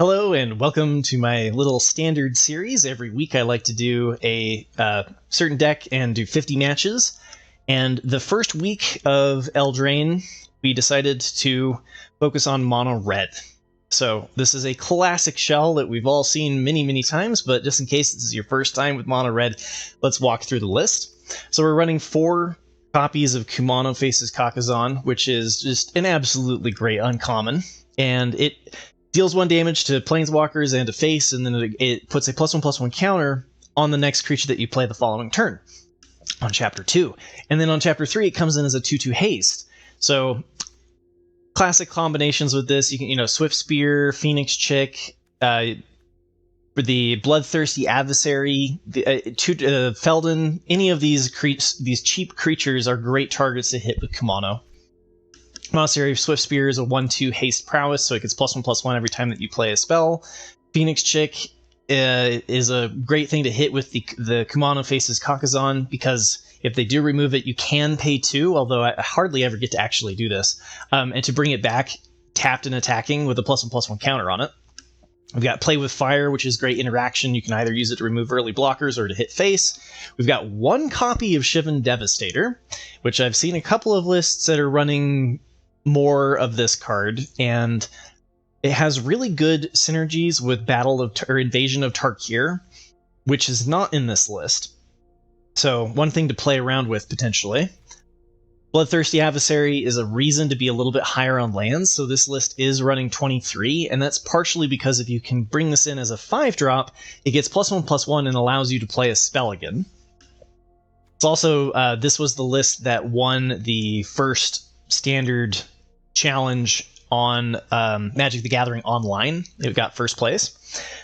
Hello and welcome to my little standard series. Every week I like to do a certain deck and do 50 matches. And the first week of Eldraine, we decided to focus on Mono-Red. So this is a classic shell that we've all seen many, many times, but just in case this is your first time with Mono-Red, let's walk through the list. So we're running 4 copies of Kumano Faces Kakazan, which is just an absolutely great uncommon. And it deals 1 damage to planeswalkers and to face, and then it puts a +1/+1 counter on the next creature that you play the following turn on Chapter 2. And then on Chapter 3, it comes in as a 2/2 haste. So classic combinations with this, you can, Swift Spear, Phoenix Chick, for the Bloodthirsty Adversary, Felden, any of these cheap creatures are great targets to hit with Kumano. Monastery of Swift Spear is a 1/2 haste prowess, so it gets +1/+1 every time that you play a spell. Phoenix Chick is a great thing to hit with the Kumano Faces Kakazan, because if they do remove it, you can pay 2, although I hardly ever get to actually do this. And to bring it back, tapped and attacking with a +1/+1 counter on it. We've got Play with Fire, which is great interaction. You can either use it to remove early blockers or to hit face. We've got 1 copy of Shivan Devastator, which I've seen a couple of lists that are running more of this card, and it has really good synergies with Invasion of Tarkir, which is not in this list. So one thing to play around with potentially. Bloodthirsty Adversary is a reason to be a little bit higher on lands, so this list is running 23, and that's partially because if you can bring this in as a 5-drop, it gets +1/+1 and allows you to play a spell again. It's also, this was the list that won the first standard challenge on Magic the Gathering Online. It got first place.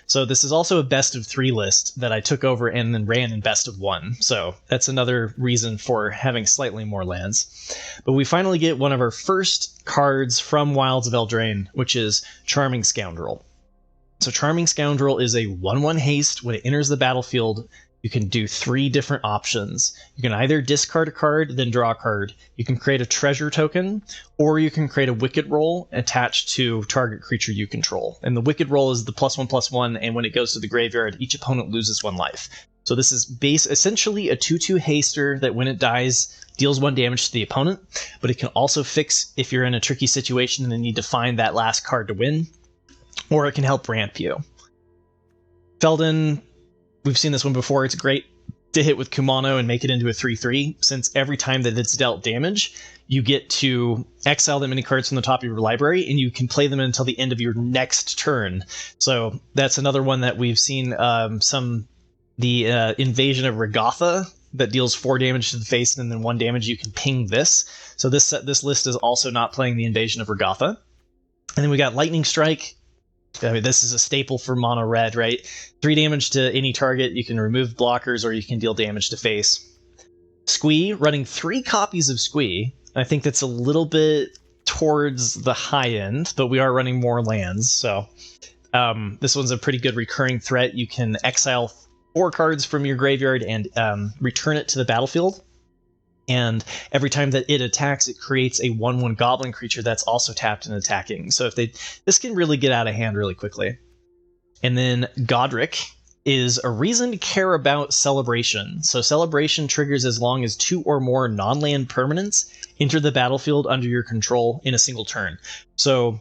So this is also a best of 3 list that I took over and then ran in best of 1. So that's another reason for having slightly more lands. But we finally get one of our first cards from Wilds of Eldraine, which is Charming Scoundrel. So Charming Scoundrel is a 1/1 haste. When it enters the battlefield, you can do 3 different options. You can either discard a card, then draw a card. You can create a treasure token, or you can create a Wicked Roll attached to target creature you control. And the Wicked Roll is the +1/+1, and when it goes to the graveyard, each opponent loses 1 life. So this is essentially a 2/2 haster that when it dies, deals 1 damage to the opponent, but it can also fix if you're in a tricky situation and need to find that last card to win, or it can help ramp you. Felden, we've seen this one before. It's great to hit with Kumano and make it into a 3/3, since every time that it's dealt damage, you get to exile that many cards from the top of your library, and you can play them until the end of your next turn. So that's another one that we've seen. The Invasion of Regatha that deals 4 damage to the face, and then 1 damage you can ping this. So this list is also not playing the Invasion of Regatha. And then we got Lightning Strike. I mean, this is a staple for Mono-Red, right? 3 damage to any target, you can remove blockers, or you can deal damage to face. Squee, running 3 copies of Squee. I think that's a little bit towards the high end, but we are running more lands, so this one's a pretty good recurring threat. You can exile 4 cards from your graveyard and return it to the battlefield. And every time that it attacks, it creates a 1/1 goblin creature that's also tapped and attacking. So this can really get out of hand really quickly. And then Goddric is a reason to care about Celebration. So Celebration triggers as long as 2 or more non-land permanents enter the battlefield under your control in a single turn. So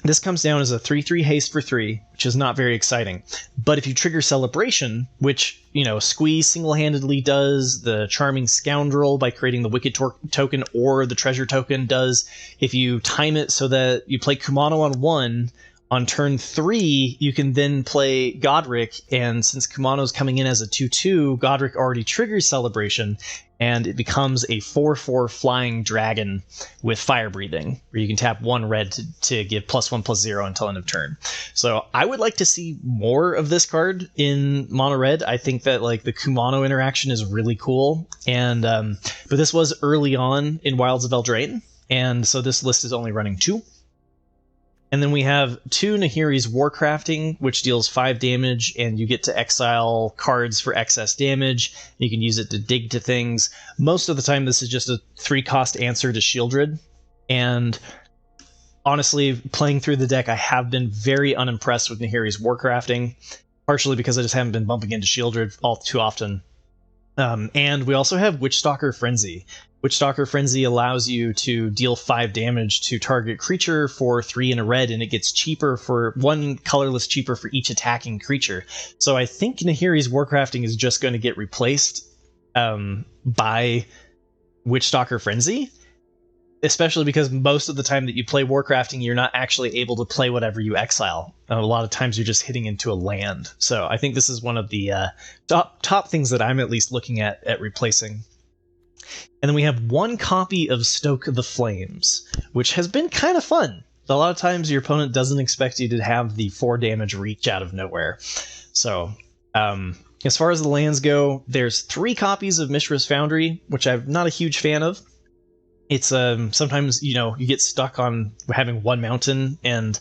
this comes down as a 3/3 haste for 3, which is not very exciting. But if you trigger Celebration, which, Squeeze single-handedly does, the Charming Scoundrel by creating the Wicked token or the Treasure token does, if you time it so that you play Kumano on 1, on turn 3, you can then play Goddric, and since Kumano's coming in as a 2/2, Goddric already triggers Celebration, and it becomes a 4/4 flying dragon with fire breathing, where you can tap 1 red to give +1/+0 until end of turn. So I would like to see more of this card in Mono-Red. I think that the Kumano interaction is really cool, and but this was early on in Wilds of Eldraine, and so this list is only running 2. And then we have 2 Nahiri's Warcrafting, which deals 5 damage, and you get to exile cards for excess damage. You can use it to dig to things. Most of the time, this is just a 3-cost answer to Shieldred. And honestly, playing through the deck, I have been very unimpressed with Nahiri's Warcrafting, partially because I just haven't been bumping into Shieldred all too often. And we also have Witchstalker Frenzy. Witchstalker Frenzy allows you to deal 5 damage to target creature for 3 in a red, and it gets cheaper for 1 colorless cheaper for each attacking creature. So I think Nahiri's Warcrafting is just going to get replaced by Witchstalker Frenzy, especially because most of the time that you play Warcrafting, you're not actually able to play whatever you exile. A lot of times you're just hitting into a land. So I think this is one of the top things that I'm at least looking at replacing. And then we have 1 copy of Stoke the Flames, which has been kind of fun. A lot of times your opponent doesn't expect you to have the 4 damage reach out of nowhere. So as far as the lands go, there's 3 copies of Mishra's Foundry, which I'm not a huge fan of. It's sometimes, you get stuck on having 1 mountain, and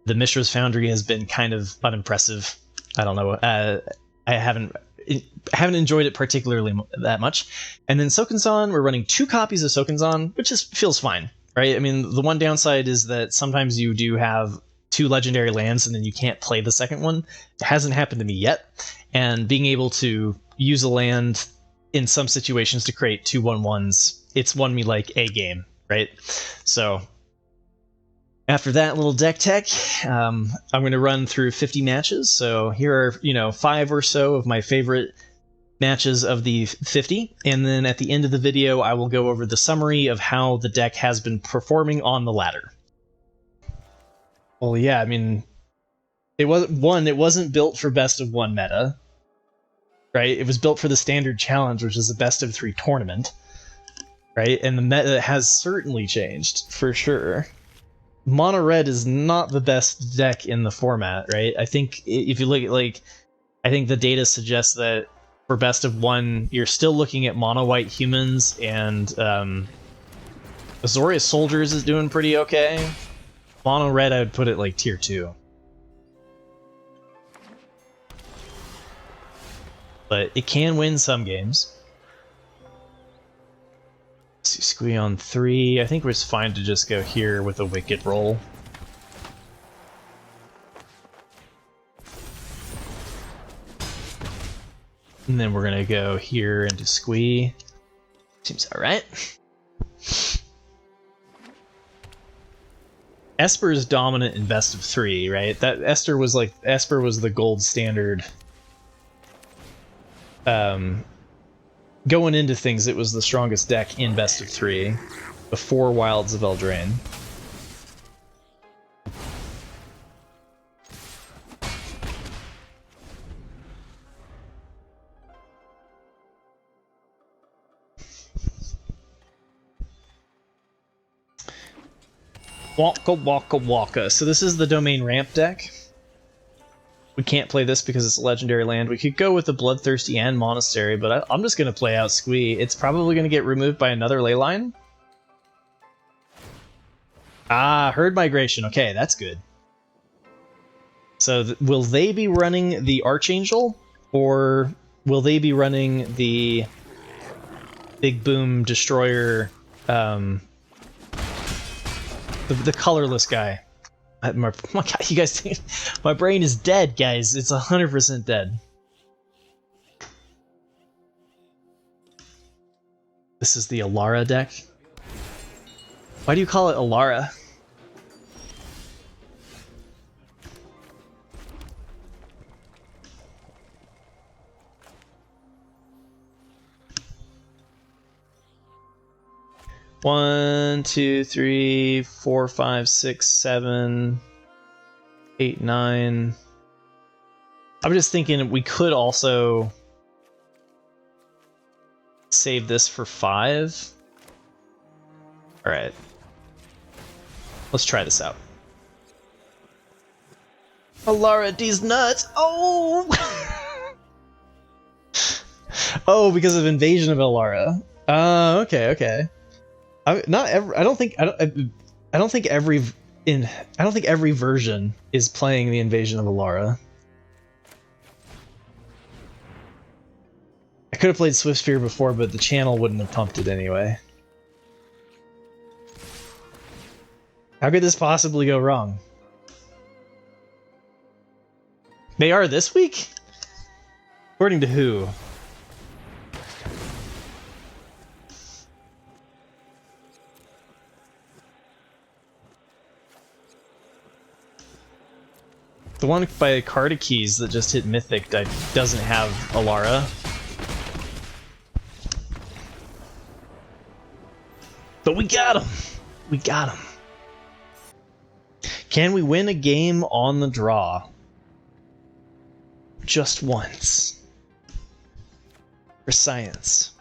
the Mishra's Foundry has been kind of unimpressive. I don't know. I haven't enjoyed it particularly that much. And then Sokenzan, we're running 2 copies of Sokenzan, which just feels fine, right? I mean, the one downside is that sometimes you do have 2 legendary lands and then you can't play the second one. It hasn't happened to me yet. And being able to use a land in some situations to create 2 1/1s, it's won me like a game, right? So after that little deck tech, I'm going to run through 50 matches. So here are, 5 or so of my favorite matches of the 50. And then at the end of the video, I will go over the summary of how the deck has been performing on the ladder. Well, yeah, I mean, it wasn't built for best of 1 meta, right? It was built for the Standard Challenge, which is the best of 3 tournament, right? And the meta has certainly changed, for sure. Mono-Red is not the best deck in the format, right? I think if you look at, I think the data suggests that for best of 1, you're still looking at Mono-White Humans, and Azorius Soldiers is doing pretty okay. Mono-Red, I would put it like tier 2. But it can win some games. Let's see, Squee on 3. I think it's fine to just go here with a Wicked roll. And then we're going to go here into Squee. Seems alright. Esper is dominant in best of 3, right? That Esper was the gold standard. Going into things, it was the strongest deck in best of 3 before Wilds of Eldraine. Waka Waka Waka. So this is the Domain Ramp deck. We can't play this because it's a legendary land. We could go with the Bloodthirsty and Monastery, but I'm just going to play out Squee. It's probably going to get removed by another Leyline. Ah, Herd Migration. Okay, that's good. So will they be running the Archangel, or will they be running the Big Boom Destroyer, the colorless guy? My God, you guys think my brain is dead, guys. It's 100% dead. This is the Alara deck. Why do you call it Alara? One, 2, 3, 4, 5, 6, 7, 8, 9. I'm just thinking we could also save this for 5. All right, let's try this out. Alara, these nuts! Oh, oh, because of Invasion of Alara. Okay. I don't think every version is playing the Invasion of Alara. I could have played Swiftsphere before, but the channel wouldn't have pumped it anyway. How could this possibly go wrong? They are this week? According to who? The one by Cardikeys that just hit Mythic doesn't have Alara. But we got him! We got him. Can we win a game on the draw? Just once. For science.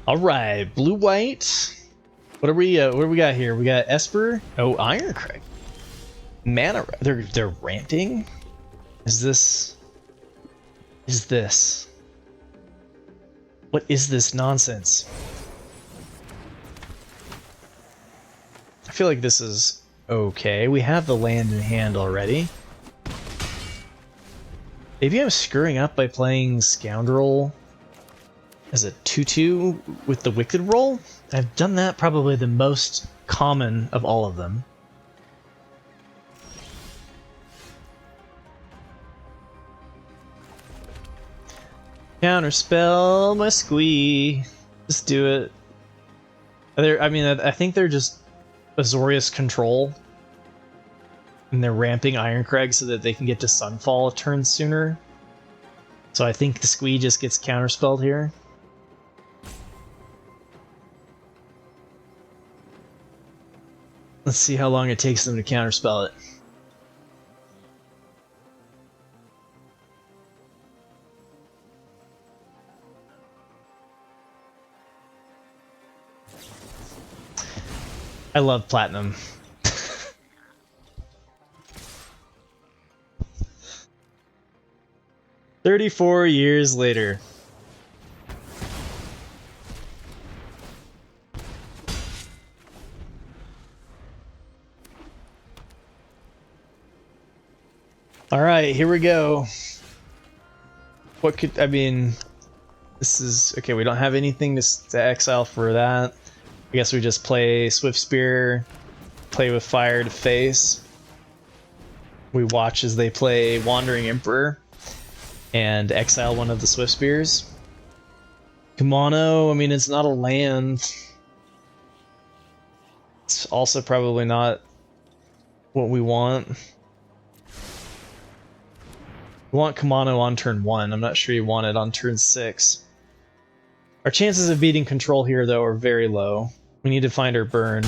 All right, blue white. What do we got here? We got Esper. Oh, Ironcrag. Mana. They're ramping. Is this? What is this nonsense? I feel like this is okay. We have the land in hand already. Maybe I'm screwing up by playing Scoundrel as a 2/2 with the Wicked roll. I've done that probably the most common of all of them. Counterspell my squee. Just do it. I think they're just Azorius Control. And they're ramping Ironcrag so that they can get to Sunfall a turn sooner. So I think the squee just gets counterspelled here. Let's see how long it takes them to counterspell it. I love Platinum. "34 years later. All right, here we go. What could, I mean, this is, okay, we don't have anything to exile for that. I guess we just play Swift Spear, play with fire to face. We watch as they play Wandering Emperor and exile one of the Swift Spears. Kumano, I mean, it's not a land. It's also probably not what we want. We want Kumano on turn 1. I'm not sure you want it on turn 6. Our chances of beating control here, though, are very low. We need to find our burn.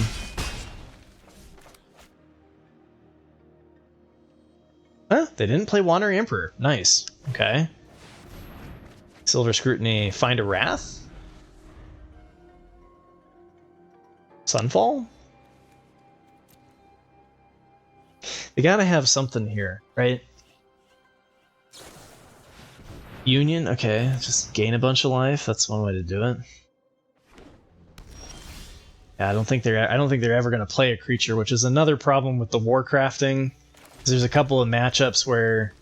Huh? They didn't play Wandering Emperor. Nice. Okay. Silver Scrutiny. Find a Wrath? Sunfall? They gotta have something here, right? Union? Okay, just gain a bunch of life. That's one way to do it. Yeah, I don't think they're ever going to play a creature, which is another problem with the Warcrafting. There's a couple of matchups where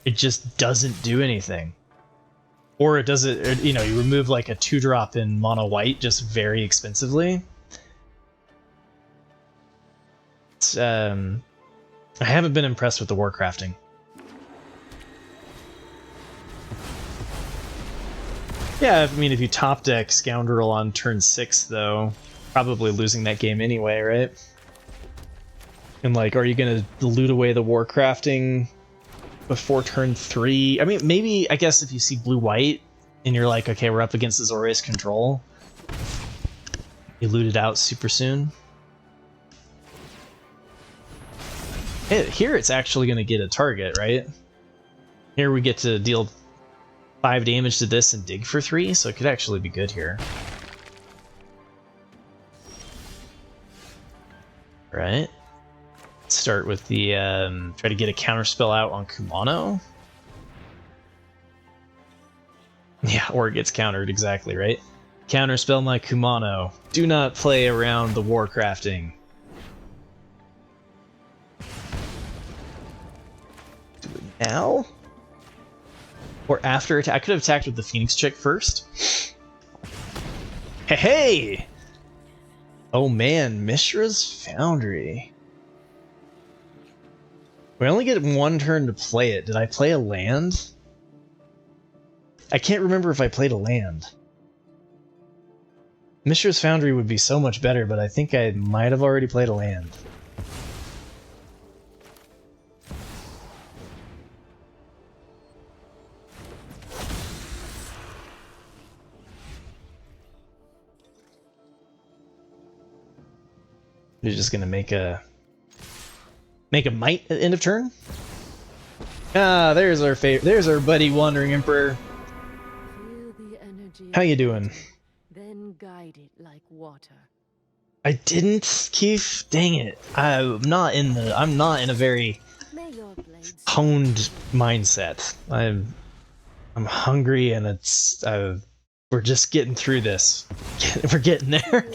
it just doesn't do anything, or it doesn't. You know, you remove like a 2-drop in mono white just very expensively. It's, I haven't been impressed with the Warcrafting. Yeah, I mean, if you top deck Scoundrel on turn 6, though, probably losing that game anyway, right? And like, are you gonna loot away the Warcrafting before turn 3? I mean, maybe, I guess if you see blue-white and you're like, okay, we're up against Azorius Control, you loot it out super soon. Here it's actually gonna get a target, right? Here we get to deal 5 damage to this and dig for 3, so it could actually be good here. Right. Start with the try to get a counterspell out on Kumano. Yeah, or it gets countered, exactly, right? Counterspell my Kumano. Do not play around the Warcrafting. now? Or after attack? I could have attacked with the Phoenix chick first. Hey, hey! Oh man, Mishra's Foundry. We only get one turn to play it. Did I play a land? I can't remember if I played a land. Mishra's Foundry would be so much better, but I think I might have already played a land. You're just gonna make a might at the end of turn? Ah, there's our there's our buddy Wandering Emperor. How you doing? Then guide it like water. I didn't, Keith. Dang it! I'm not in a very honed mindset. I'm hungry, and it's we're just getting through this. We're getting there.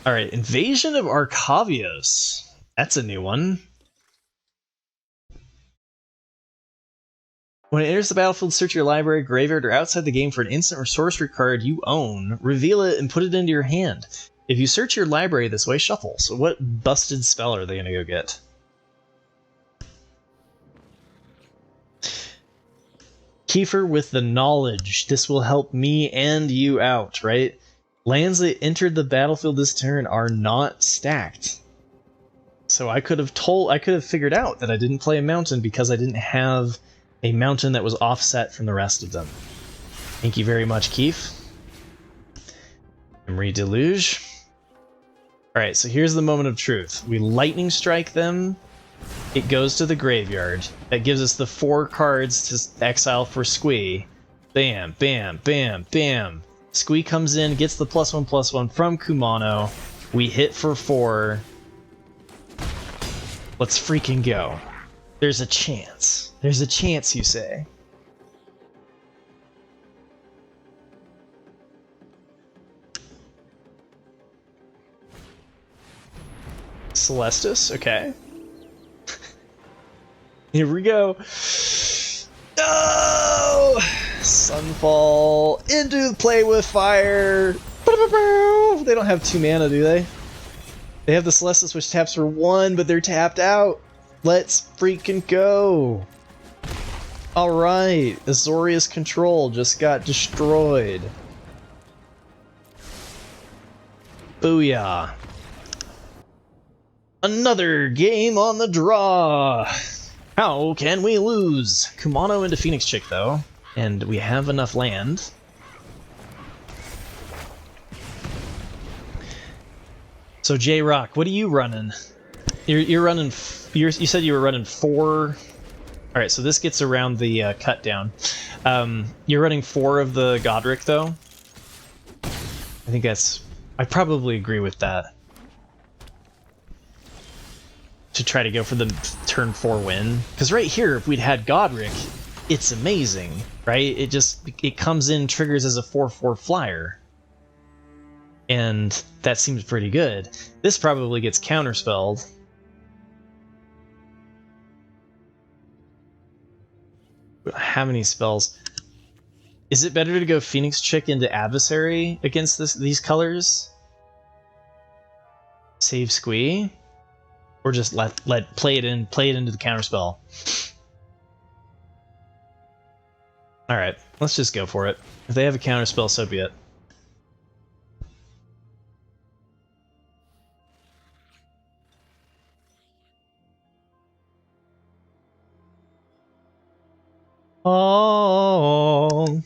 All right, Invasion of Arcavios. That's a new one. When it enters the battlefield, search your library, graveyard, or outside the game for an instant or sorcery card you own, reveal it, and put it into your hand. If you search your library this way, shuffle. So what busted spell are they going to go get? Kiefer with the knowledge. This will help me and you out, right? Lands that entered the battlefield this turn are not stacked. So I could have figured out that I didn't play a mountain because I didn't have a mountain that was offset from the rest of them. Thank you very much, Keith. Memory Deluge. Alright, so here's the moment of truth. We lightning strike them. It goes to the graveyard. That gives us the 4 cards to exile for Squee. Bam, bam, bam, bam. Squee comes in, gets the +1/+1 from Kumano. We hit for 4. Let's freaking go. There's a chance. There's a chance, you say. Celestis, okay. Here we go. No! Sunfall into play with fire. They don't have 2 mana, do they? They have the Celestis, which taps for 1, but they're tapped out. Let's freaking go. Alright, Azorius Control just got destroyed. Booyah. Another game on the draw. How can we lose? Kumano into Phoenix Chick, though. And we have enough land. So J-Rock, what are you running? You're running... you said you were running 4... Alright, so this gets around the cut down. You're running 4 of the Goddric, though? I think that's... I probably agree with that. To try to go for the turn 4 win. Because right here, if we'd had Goddric, it's amazing, right? It comes in, triggers as a 4/4 flyer. And that seems pretty good. This probably gets counterspelled. We don't have any spells. Is it better to go Phoenix Chick into Adversary against these colors? Save Squee? Or just play it into the counterspell? Alright, let's just go for it. If they have a counterspell, so be it. Oh.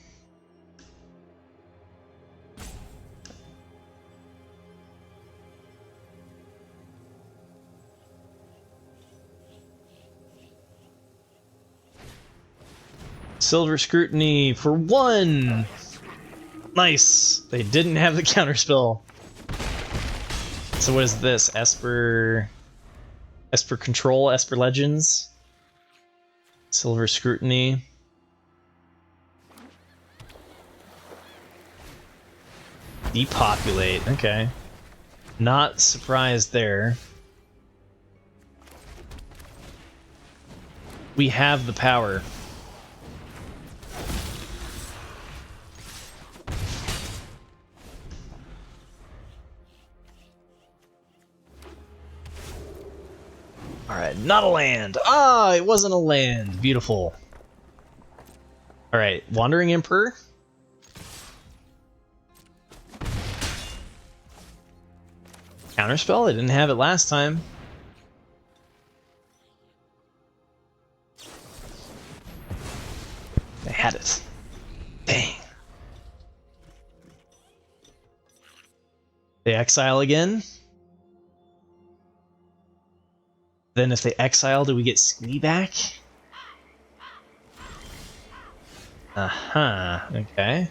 Silver Scrutiny for 1! Nice! They didn't have the counterspell. So what is this? Esper Control? Esper Legends? Silver Scrutiny. Depopulate, okay. Not surprised there. We have the power. Alright, not a land. Ah, it wasn't a land. Beautiful. Alright, Wandering Emperor. Counterspell? I didn't have it last time. I had it. Dang. They exile again. Then if they exile, do we get Scooty back? Uh-huh, okay.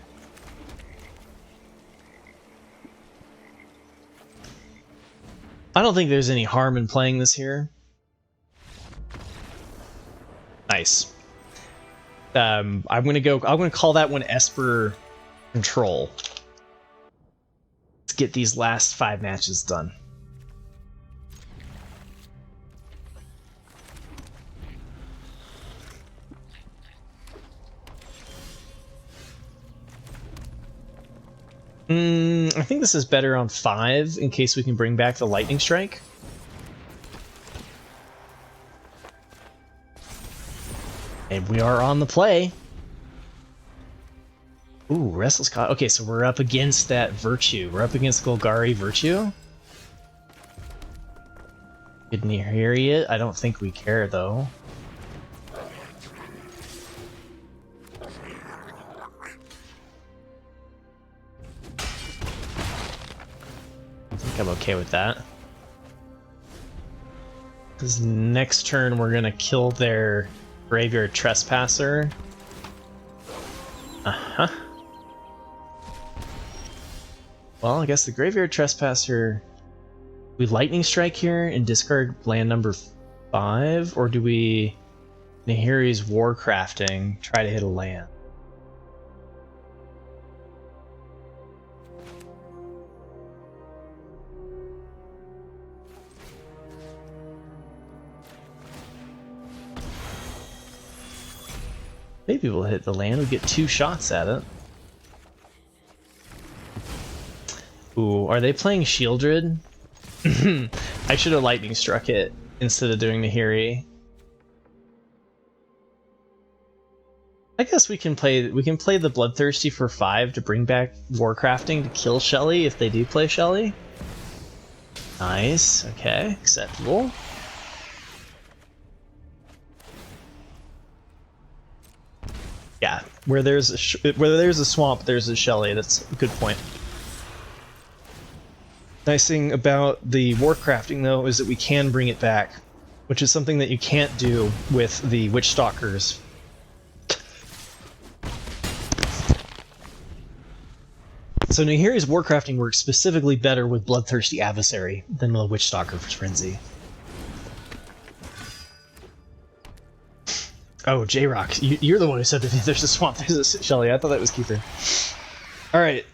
I don't think there's any harm in playing this here. Nice. I'm gonna call that one Esper Control. Let's get these last 5 matches done. I think this is better on 5 in case we can bring back the Lightning Strike. And we are on the play. Ooh, Restless God. Okay, so we're up against that Virtue. We're up against Golgari Virtue. Didn't hear it. I don't think we care, though. I think I'm okay with that. Because next turn we're going to kill their Graveyard Trespasser. Uh-huh. Well, I guess the Graveyard Trespasser... We Lightning Strike here and discard land number 5? Or do we... Nahiri's Warcrafting, try to hit a land? Maybe we'll hit the land. We get 2 shots at it. Ooh, are they playing Shieldred? I should have Lightning Struck it instead of doing Nahiri. I guess we can play the Bloodthirsty for 5 to bring back Warcrafting to kill Shelly if they do play Shelly. Nice. Okay, acceptable. Yeah, where there's a swamp, there's a Shelly. That's a good point. Nice thing about the Warcrafting, though, is that we can bring it back, which is something that you can't do with the Witchstalkers. So Nahiri's Warcrafting works specifically better with Bloodthirsty Adversary than the Witchstalker Frenzy. Oh, J-Rock, you're the one who said that there's a swamp, there's a Shelly. I thought that was Keeper. Alright.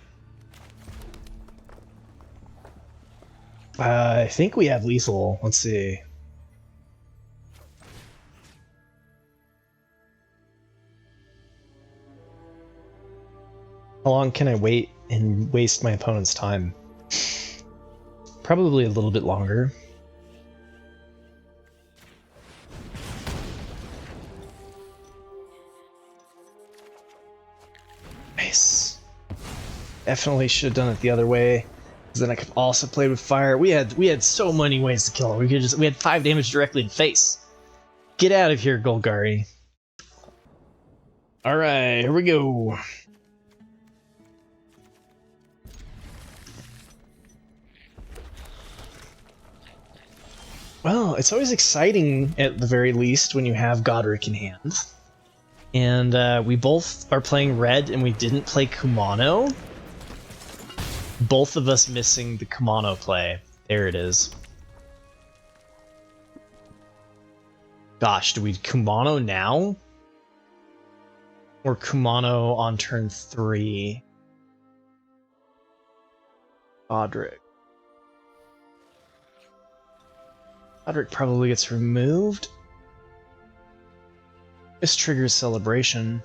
I think we have lethal. Let's see. How long can I wait and waste my opponent's time? Probably a little bit longer. Nice. Definitely should have done it the other way. Because then I could also play with fire. We had so many ways to kill her. We had 5 damage directly in face. Get out of here, Golgari. Alright, here we go. Well, it's always exciting, at the very least, when you have Goddric in hand. And we both are playing red, and we didn't play Kumano. Both of us missing the Kumano play. There it is. Gosh, do we Kumano now? Or Kumano on turn 3? Goddric. Goddric probably gets removed. This triggers Celebration.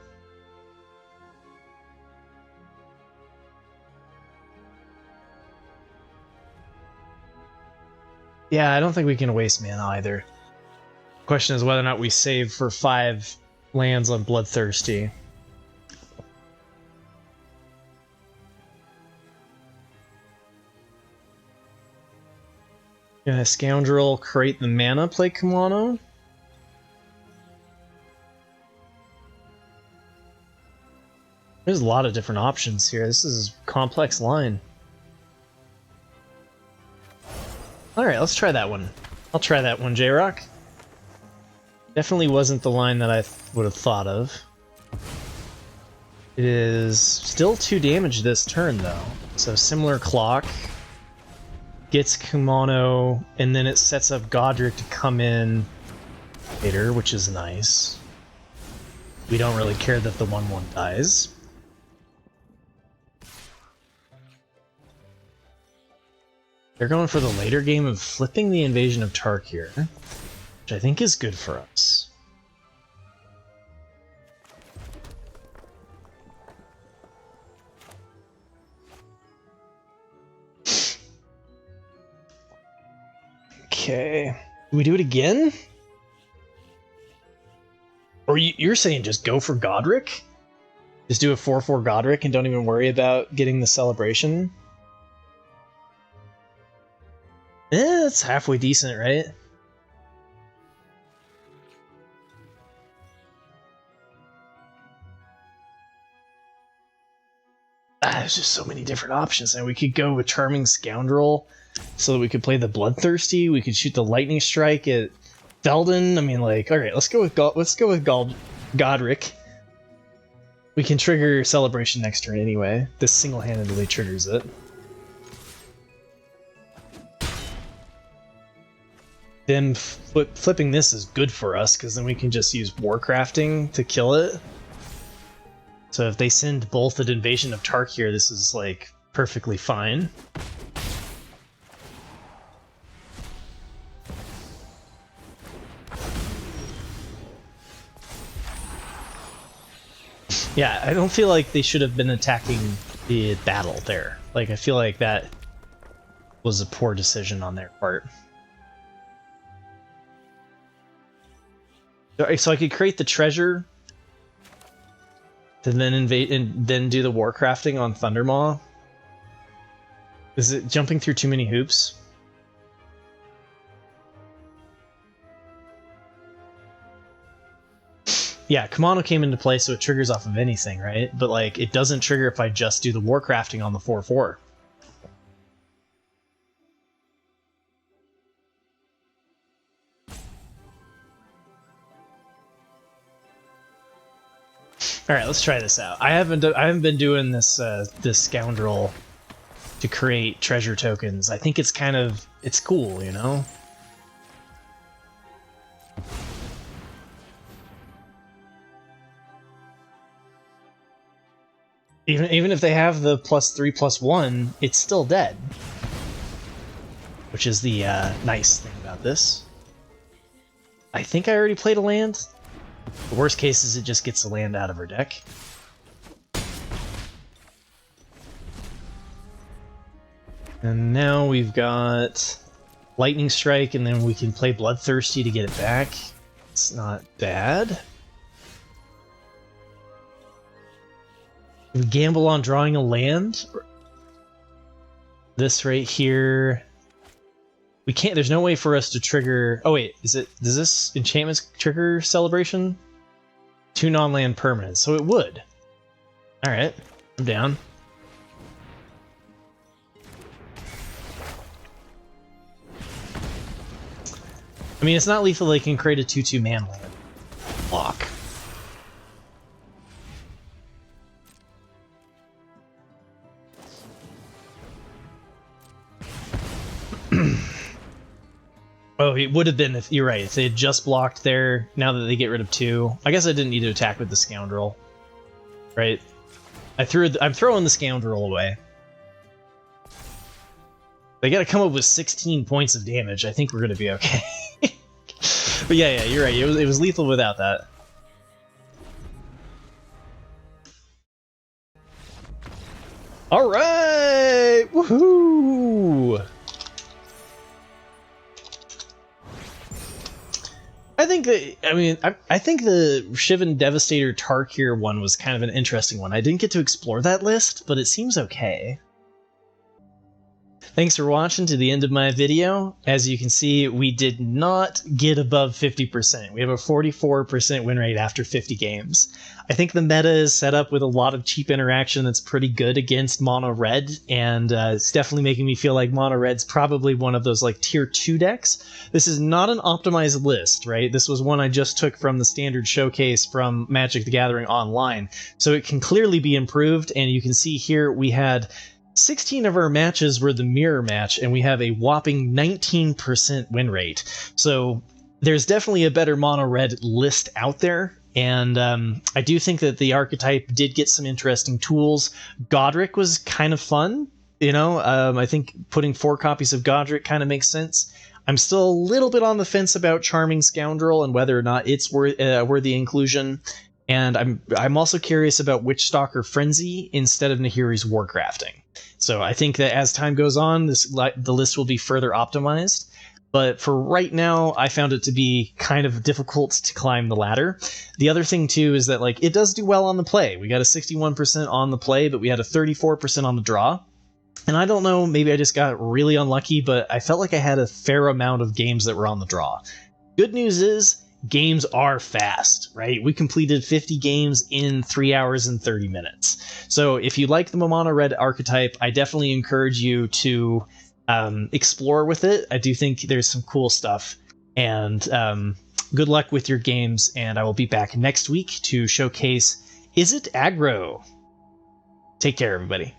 Yeah, I don't think we can waste mana either. Question is whether or not we save for 5 lands on Bloodthirsty. Gonna Scoundrel, create the mana, play Kumano. There's a lot of different options here. This is a complex line. Alright, let's try that one. I'll try that one, J-Rock. Definitely wasn't the line that I would have thought of. It is still 2 damage this turn, though. So similar clock. Gets Kumano, and then it sets up Goddric to come in later, which is nice. We don't really care that the 1/1 dies. They're going for the later game of flipping the Invasion of Tarkir, which I think is good for us. Okay. Do we do it again? Or you're saying just go for Goddric? Just do a 4/4 Goddric and don't even worry about getting the Celebration? It's halfway decent, right? There's just so many different options, and we could go with Charming Scoundrel, so that we could play the Bloodthirsty. We could shoot the Lightning Strike at Feldon. I mean, like, all right, let's go with Goddric. We can trigger Celebration next turn anyway. This single-handedly triggers it. Then flipping this is good for us, because then we can just use Warcrafting to kill it. So if they send both an Invasion of Tarkir, this is, like, perfectly fine. Yeah, I don't feel like they should have been attacking the battle there. Like, I feel like that was a poor decision on their part. So I could create the treasure to then invade and then do the Warcrafting on Thundermaw. Is it jumping through too many hoops? Yeah, Kumano came into play, so it triggers off of anything, right? But like, it doesn't trigger if I just do the Warcrafting on the 4/4. All right, let's try this out. I haven't been doing this this Scoundrel to create treasure tokens. I think it's it's cool, you know. Even if they have the +3/+1, it's still dead, which is the nice thing about this. I think I already played a land. The worst case is it just gets the land out of her deck. And now we've got Lightning Strike, and then we can play Bloodthirsty to get it back. It's not bad. We gamble on drawing a land. This right here. We can't. There's no way for us to trigger. Oh wait, does this enchantment trigger Celebration? 2 non-land permanents, so it would. All right, I'm down. I mean, it's not lethal. They can create a 2/2 man land block. Oh, it would have been if you're right. If they had just blocked there, now that they get rid of 2. I guess I didn't need to attack with the Scoundrel. Right? I'm throwing the Scoundrel away. They gotta come up with 16 points of damage. I think we're gonna be okay. But yeah, you're right. It was lethal without that. All right, woohoo! I think that, I mean, I think the Shivan Devastator Tarkir one was kind of an interesting one. I didn't get to explore that list, but it seems okay. Thanks for watching to the end of my video. As you can see, we did not get above 50%. We have a 44% win rate after 50 games. I think the meta is set up with a lot of cheap interaction that's pretty good against Mono-Red, and it's definitely making me feel like Mono-Red's probably one of those like tier 2 decks. This is not an optimized list, right? This was one I just took from the standard showcase from Magic the Gathering Online, so it can clearly be improved, and you can see here we had 16 of our matches were the mirror match, and we have a whopping 19% win rate. So there's definitely a better Mono-Red list out there, and I do think that the archetype did get some interesting tools. Goddric was kind of fun, you know. I think putting 4 copies of Goddric kind of makes sense. I'm still a little bit on the fence about Charming Scoundrel and whether or not it's worthy inclusion. And I'm also curious about Witchstalker Frenzy instead of Nahiri's Warcrafting. So I think that as time goes on, the list will be further optimized. But for right now, I found it to be kind of difficult to climb the ladder. The other thing, too, is that like it does do well on the play. We got a 61% on the play, but we had a 34% on the draw. And I don't know, maybe I just got really unlucky, but I felt like I had a fair amount of games that were on the draw. Good news is, games are fast, right? We completed 50 games in 3 hours and 30 minutes. So if you like the Mono-Red archetype, I definitely encourage you to explore with it. I do think there's some cool stuff. And good luck with your games, and I will be back next week to showcase Is It Aggro? Take care, everybody.